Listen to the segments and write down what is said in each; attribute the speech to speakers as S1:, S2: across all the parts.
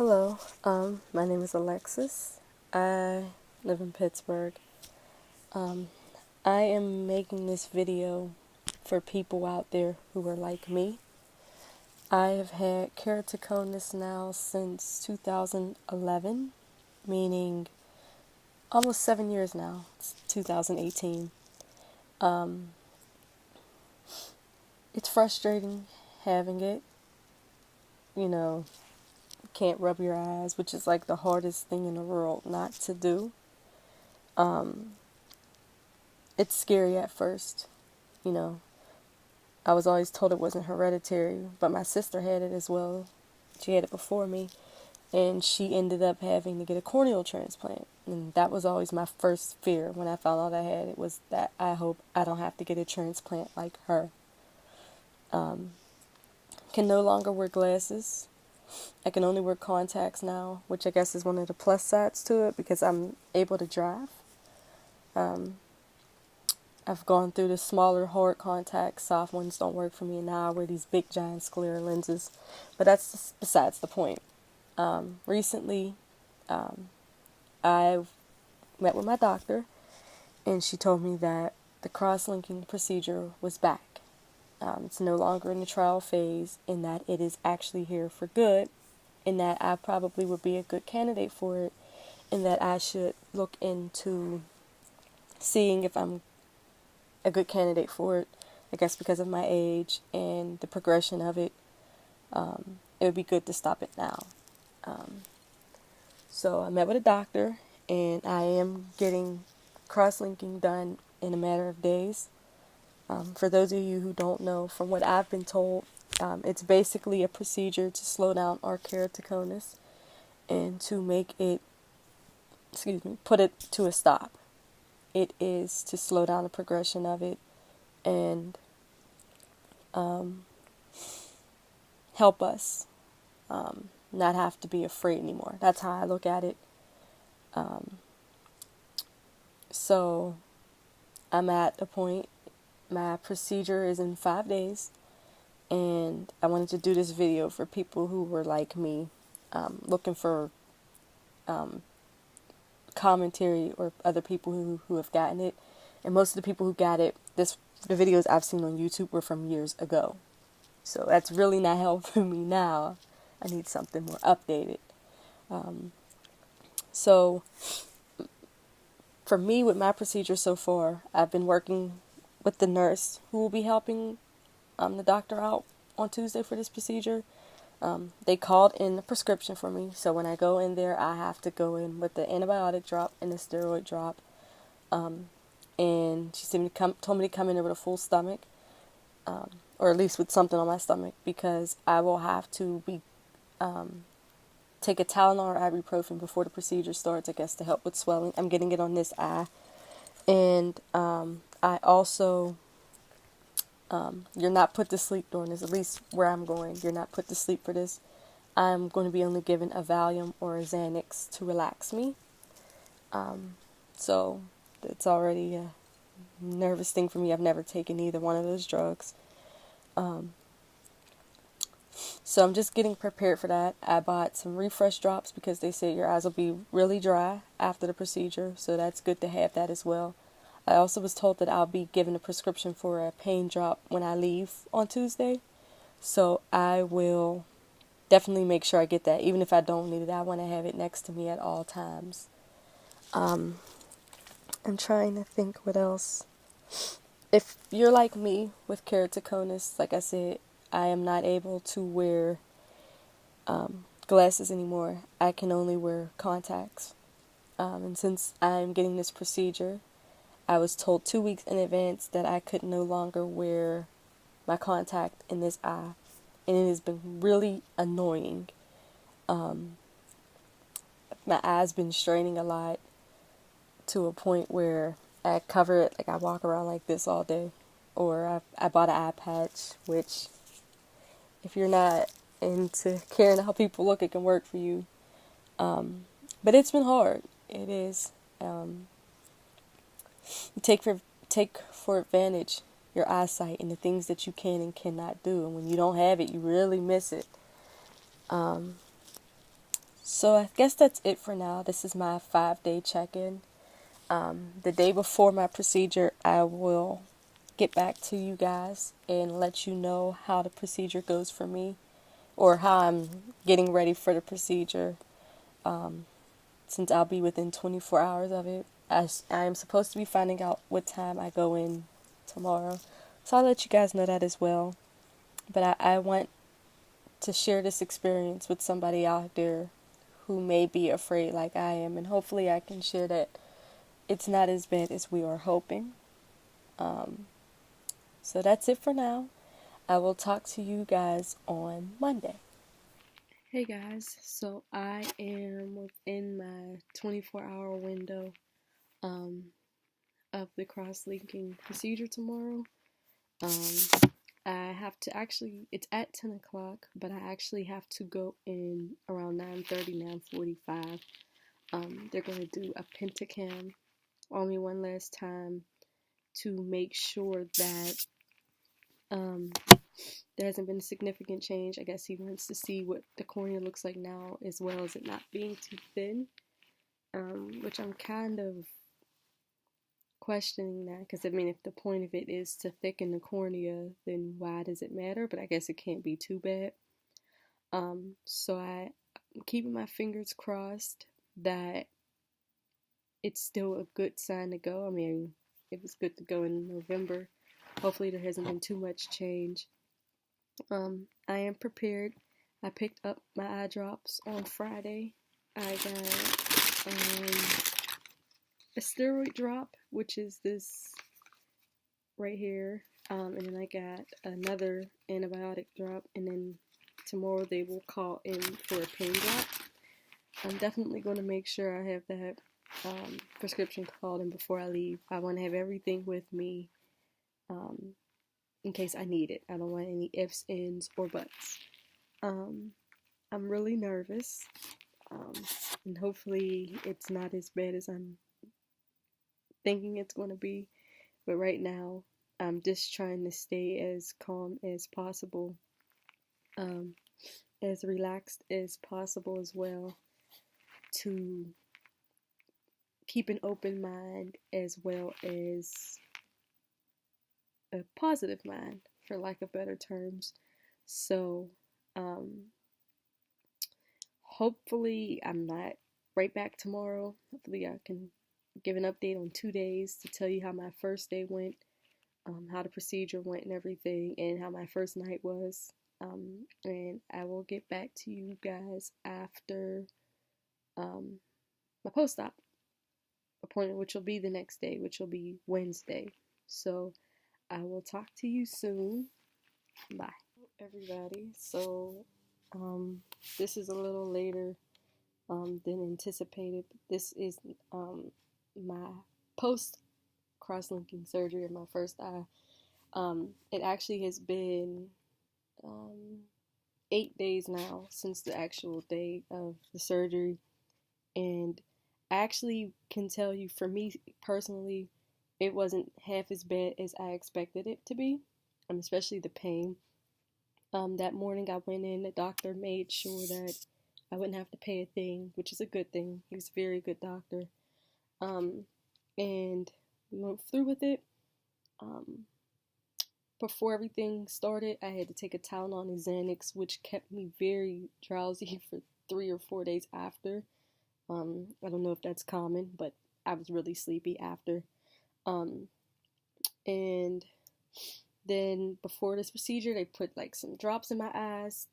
S1: Hello, my name is Alexis. I live in Pittsburgh. Um, I am making this video for people out there who are like me. I have had keratoconus now since 2011, meaning almost 7 years now. It's 2018. Um, it's frustrating having it. You know, can't rub your eyes, which is like the hardest thing in the world not to do. It's scary at first, you know. I was always told it wasn't hereditary, but my sister had it as well. She had it before me, and she ended up having to get a corneal transplant. And that was always my first fear when I found out I had it, was that I hope I don't have to get a transplant like her. Can no longer wear glasses. I can only wear contacts now, which I guess is one of the plus sides to it because I'm able to drive. I've gone through the smaller hard contacts, soft ones don't work for me, and now I wear these big giant sclera lenses. But that's just besides the point. Recently, I met with my doctor, and she told me that the cross-linking procedure was back. It's no longer in the trial phase, and that it is actually here for good, and that I probably would be a good candidate for it, and that I should look into seeing if I'm a good candidate for it. I guess because of my age and the progression of it, it would be good to stop it now. So I met with a doctor, and I am getting cross-linking done in a matter of days. For those of you who don't know, from what I've been told, it's basically a procedure to slow down our keratoconus and to make it, put it to a stop. It is to slow down the progression of it and help us not have to be afraid anymore. That's how I look at it. So I'm at a point, my procedure is in 5 days, and I wanted to do this video for people who were like me, looking for commentary or other people who have gotten it. And most of the people who got it, the videos I've seen on YouTube were from years ago. So that's really not helping me now. I need something more updated. So for me, with my procedure so far, I've been working with the nurse who will be helping the doctor out on Tuesday for this procedure. They called in the prescription for me, so when I go in there, I have to go in with the antibiotic drop and the steroid drop. And she told me to come in there with a full stomach, or at least with something on my stomach, because I will have to take a Tylenol or ibuprofen before the procedure starts, I guess, to help with swelling. I'm getting it on this eye. And I also, you're not put to sleep during this, at least where I'm going. You're not put to sleep for this. I'm going to be only given a Valium or a Xanax to relax me. So it's already a nervous thing for me. I've never taken either one of those drugs. So I'm just getting prepared for that. I bought some refresh drops because they said your eyes will be really dry after the procedure, so that's good to have that as well. I also was told that I'll be given a prescription for a pain drop when I leave on Tuesday, so I will definitely make sure I get that. Even if I don't need it, I want to have it next to me at all times. I'm trying to think what else. If you're like me with keratoconus, like I said, I am not able to wear glasses anymore. I can only wear contacts. And since I'm getting this procedure, I was told 2 weeks in advance that I could no longer wear my contact in this eye. And it has been really annoying. My eye's been straining a lot to a point where I cover it, like I walk around like this all day. Or I bought an eye patch, which, if you're not into caring how people look, it can work for you. But it's been hard. It is. You take for advantage your eyesight and the things that you can and cannot do. And when you don't have it, you really miss it. So I guess that's it for now. This is my 5-day check-in. The day before my procedure, I will get back to you guys and let you know how the procedure goes for me, or how I'm getting ready for the procedure, since I'll be within 24 hours of it. I am supposed to be finding out what time I go in tomorrow, so I'll let you guys know that as well. But I want to share this experience with somebody out there who may be afraid like I am, and hopefully I can share that it's not as bad as we are hoping. So that's it for now. I will talk to you guys on Monday. Hey guys, so I am within my 24-hour window um, of the cross-linking procedure tomorrow. I have to actually, it's at 10 o'clock, but I actually have to go in around 9:30, 9:45. They're going to do a pentacam on me one last time to make sure that there hasn't been a significant change. I guess he wants to see what the cornea looks like now, as well as it not being too thin, which I'm kind of questioning that, because I mean, if the point of it is to thicken the cornea, then why does it matter? But I guess it can't be too bad. So I'm keeping my fingers crossed that it's still a good sign to go. I mean, it was good to go in November. Hopefully there hasn't been too much change. I am prepared. I picked up my eye drops on Friday. I got a steroid drop, which is this right here, and then I got another antibiotic drop, and then tomorrow they will call in for a pain drop. I'm definitely going to make sure I have that prescription called in before I leave. I want to have everything with me in case I need it. I don't want any ifs, ands, or buts. I'm really nervous, and hopefully it's not as bad as I'm thinking it's going to be. But right now, I'm just trying to stay as calm as possible, as relaxed as possible as well, to keep an open mind as well as a positive mind, for lack of better terms. So, hopefully I'm not right back tomorrow. Hopefully I can give an update on 2 days to tell you how my first day went, how the procedure went and everything, and how my first night was. And I will get back to you guys after my post-op appointment, which will be the next day, which will be Wednesday. So I will talk to you soon. Bye, everybody. So this is a little later than anticipated. This is my post cross-linking surgery of my first eye. It actually has been 8 days now since the actual day of the surgery, and I actually can tell you, for me personally, it wasn't half as bad as I expected it to be, especially the pain. That morning I went in, the doctor made sure that I wouldn't have to pay a thing, which is a good thing. He was a very good doctor. And we went through with it. Before everything started, I had to take a Tylenol and Xanax, which kept me very drowsy for 3 or 4 days after. I don't know if that's common, but I was really sleepy after. And then before this procedure, they put like some drops in my eyes.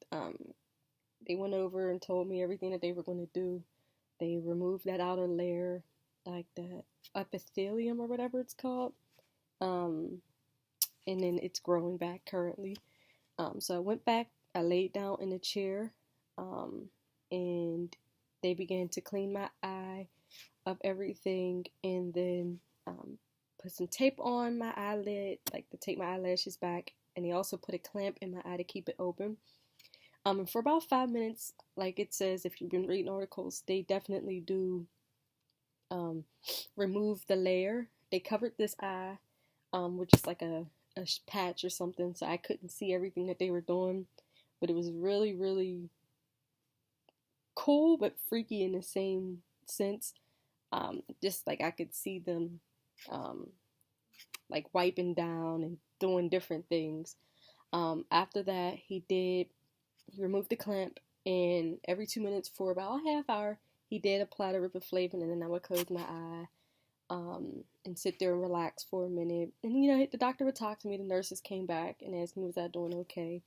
S1: They went over and told me everything that they were going to do. They removed that outer layer, like the epithelium or whatever it's called. And then it's growing back currently. So I went back, I laid down in a chair, and they began to clean my eye of everything, and then put some tape on my eyelid, like to take my eyelashes back, and they also put a clamp in my eye to keep it open. And for about 5 minutes, like it says, if you've been reading articles, they definitely do remove the layer. They covered this eye, which is like a patch or something, so I couldn't see everything that they were doing, but it was really, really cool but freaky in the same sense. Just like I could see them like wiping down and doing different things. After that, he removed the clamp, and every 2 minutes for about a half hour, he did apply the riboflavin, and then I would close my eye and sit there and relax for a minute. And the doctor would talk to me. The nurses came back and asked me, was I doing okay?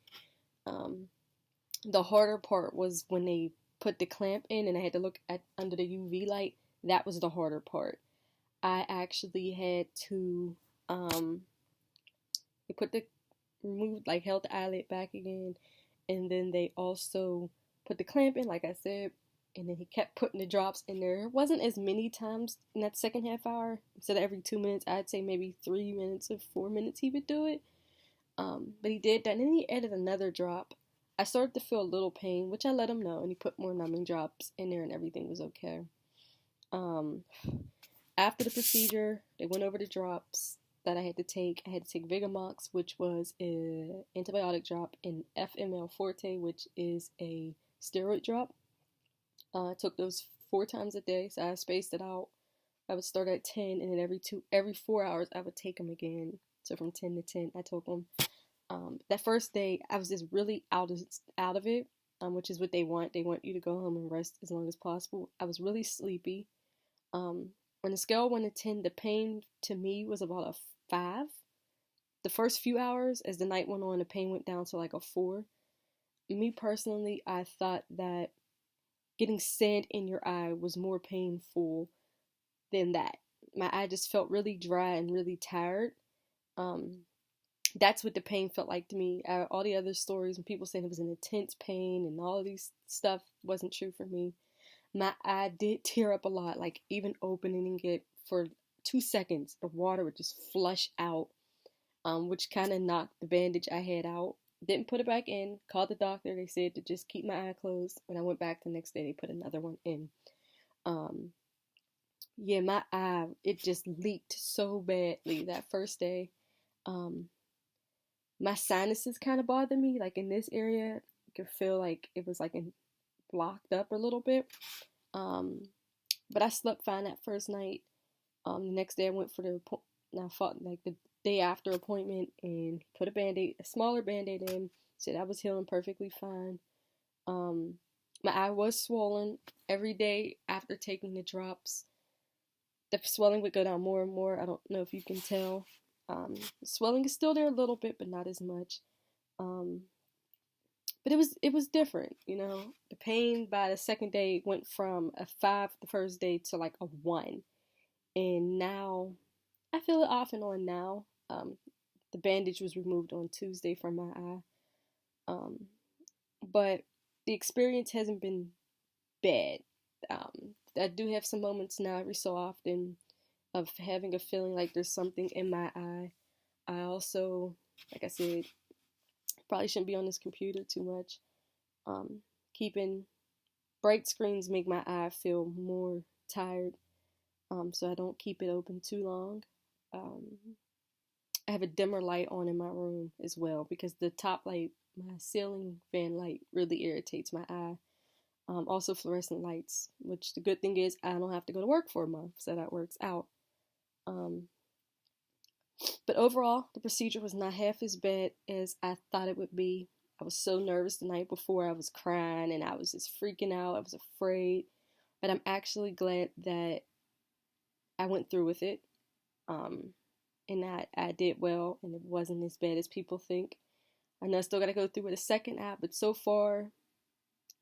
S1: The harder part was when they put the clamp in and I had to look at under the UV light. That was the harder part. I actually had to they put the held the eyelid back again, and then they also put the clamp in, like I said, and then he kept putting the drops in there. It wasn't as many times in that second half hour. Instead of every 2 minutes, I'd say maybe 3 minutes or 4 minutes he would do it. But he did that, and then he added another drop. I started to feel a little pain, which I let him know, and he put more numbing drops in there, and everything was okay. After the procedure, they went over the drops that I had to take. I had to take Vigamox, which was an antibiotic drop, and FML Forte, which is a steroid drop. I took those 4 times a day, so I spaced it out. I would start at 10, and then every 4 hours, I would take them again. So from 10 to 10, I took them. That first day, I was just really out of it, which is what they want. They want you to go home and rest as long as possible. I was really sleepy. On the scale of 1 to 10, the pain to me was about a 5. The first few hours, as the night went on, the pain went down to like a 4. Me personally, I thought that getting sand in your eye was more painful than that. My eye just felt really dry and really tired. That's what the pain felt like to me. All the other stories and people saying it was an intense pain and all of these stuff wasn't true for me. My eye did tear up a lot, like even opening it for 2 seconds, the water would just flush out, which kind of knocked the bandage I had out. Didn't put it back in, called the doctor, they said to just keep my eye closed. When I went back the next day, they put another one in. Yeah, my eye, it just leaked so badly that first day. My sinuses kind of bothered me, like in this area, you could feel like it was like blocked up a little bit. But I slept fine that first night. The next day I went for the day after appointment and put a smaller band-aid in. Said I was healing perfectly fine. My eye was swollen every day after taking the drops. The swelling would go down more and more. I don't know if you can tell. The swelling is still there a little bit, but not as much. But it was different, The pain by the second day went from a 5 the first day to like a 1. And now, I feel it off and on now. The bandage was removed on Tuesday from my eye. But the experience hasn't been bad. I do have some moments now every so often of having a feeling like there's something in my eye. I also, like I said, probably shouldn't be on this computer too much. Keeping bright screens make my eye feel more tired, so I don't keep it open too long. I have a dimmer light on in my room as well because the top light, my ceiling fan light, really irritates my eye. Also fluorescent lights, which the good thing is I don't have to go to work for a month, so that works out. But overall, the procedure was not half as bad as I thought it would be. I was so nervous the night before. I was crying and I was just freaking out. I was afraid. But I'm actually glad that I went through with it. And I did well, and it wasn't as bad as people think. I know I still got to go through with a second eye, but so far,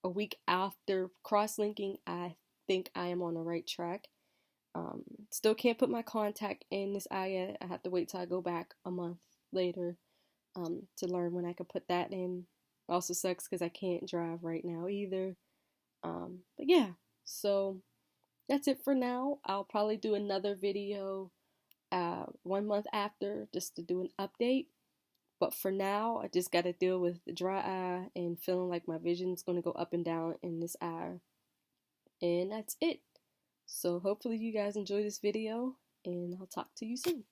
S1: a week after cross-linking, I think I am on the right track. Still can't put my contact in this eye yet. I have to wait till I go back a month later to learn when I can put that in. Also sucks because I can't drive right now either. But yeah, so that's it for now. I'll probably do another video 1 month after just to do an update. But for now, I just got to deal with the dry eye and feeling like my vision's going to go up and down in this eye. And that's it. So hopefully you guys enjoy this video, and I'll talk to you soon.